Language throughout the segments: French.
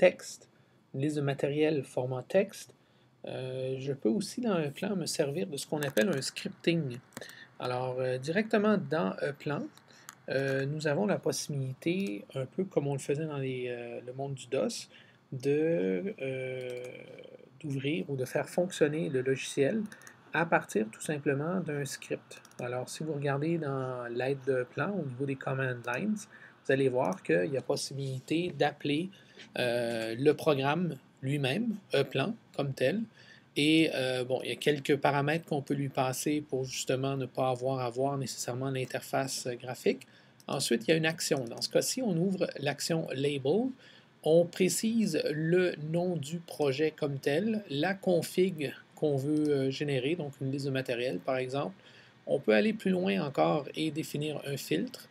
texte, une liste de matériel format texte, je peux aussi dans Plan me servir de ce qu'on appelle un scripting. Alors, directement dans Plan, nous avons la possibilité, un peu comme on le faisait dans le monde du DOS, d'ouvrir ou de faire fonctionner le logiciel à partir tout simplement d'un script. Alors, si vous regardez dans l'aide de Plan au niveau des command lines, vous allez voir qu'il y a possibilité d'appeler le programme lui-même, Plan, comme tel. Et bon, il y a quelques paramètres qu'on peut lui passer pour justement ne pas avoir à voir nécessairement l'interface graphique. Ensuite, il y a une action. Dans ce cas-ci, on ouvre l'action Label. On précise le nom du projet comme tel, la config qu'on veut générer, donc une liste de matériel par exemple. On peut aller plus loin encore et définir un filtre,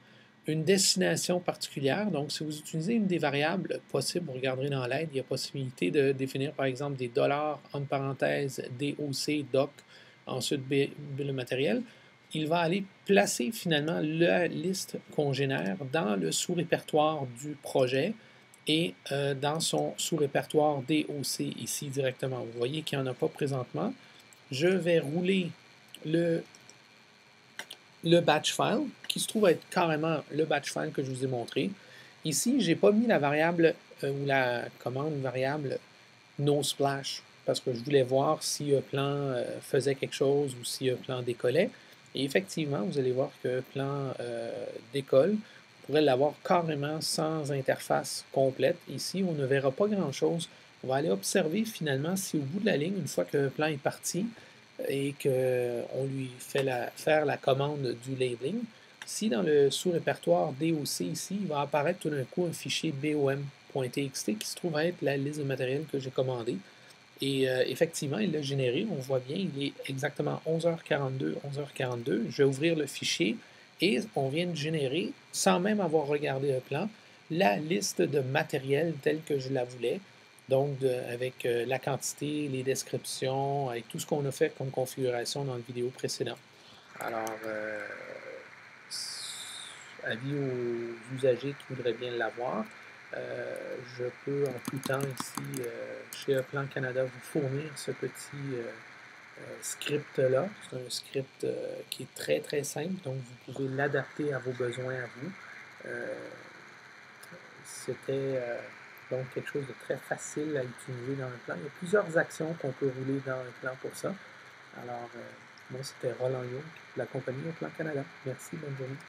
une destination particulière. Donc, si vous utilisez une des variables possibles, vous regarderez dans l'aide, il y a possibilité de définir par exemple des dollars, entre parenthèses, DOC, DOC, ensuite le matériel. Il va aller placer finalement la liste qu'on génère dans le sous-répertoire du projet et dans son sous-répertoire DOC ici directement. Vous voyez qu'il n'y en a pas présentement. Je vais rouler le batch file, qui se trouve être carrément le batch file que je vous ai montré. Ici, je n'ai pas mis la variable ou la commande variable noSplash parce que je voulais voir si Plan faisait quelque chose ou si Plan décollait. Et effectivement, vous allez voir que Plan décolle. On pourrait l'avoir carrément sans interface complète. Ici, on ne verra pas grand-chose. On va aller observer finalement si au bout de la ligne, une fois que Plan est parti et qu'on lui fait faire la commande du labeling, si dans le sous-répertoire DOC ici, il va apparaître tout d'un coup un fichier bom.txt qui se trouve être la liste de matériel que j'ai commandé. Et effectivement, il l'a généré. On voit bien, il est exactement 11h42, 11h42. Je vais ouvrir le fichier et on vient de générer, sans même avoir regardé le plan, la liste de matériel telle que je la voulais. Donc, avec la quantité, les descriptions, avec tout ce qu'on a fait comme configuration dans la vidéo précédente. Alors, avis aux usagers qui voudraient bien l'avoir. Je peux en tout temps ici, chez Plan Canada, vous fournir ce petit script-là. C'est un script qui est très très simple, donc vous pouvez l'adapter à vos besoins à vous. C'était donc quelque chose de très facile à utiliser dans le plan. Il y a plusieurs actions qu'on peut rouler dans le plan pour ça. Alors, moi, c'était Roland Young, de la compagnie Plan Canada. Merci, bonne journée.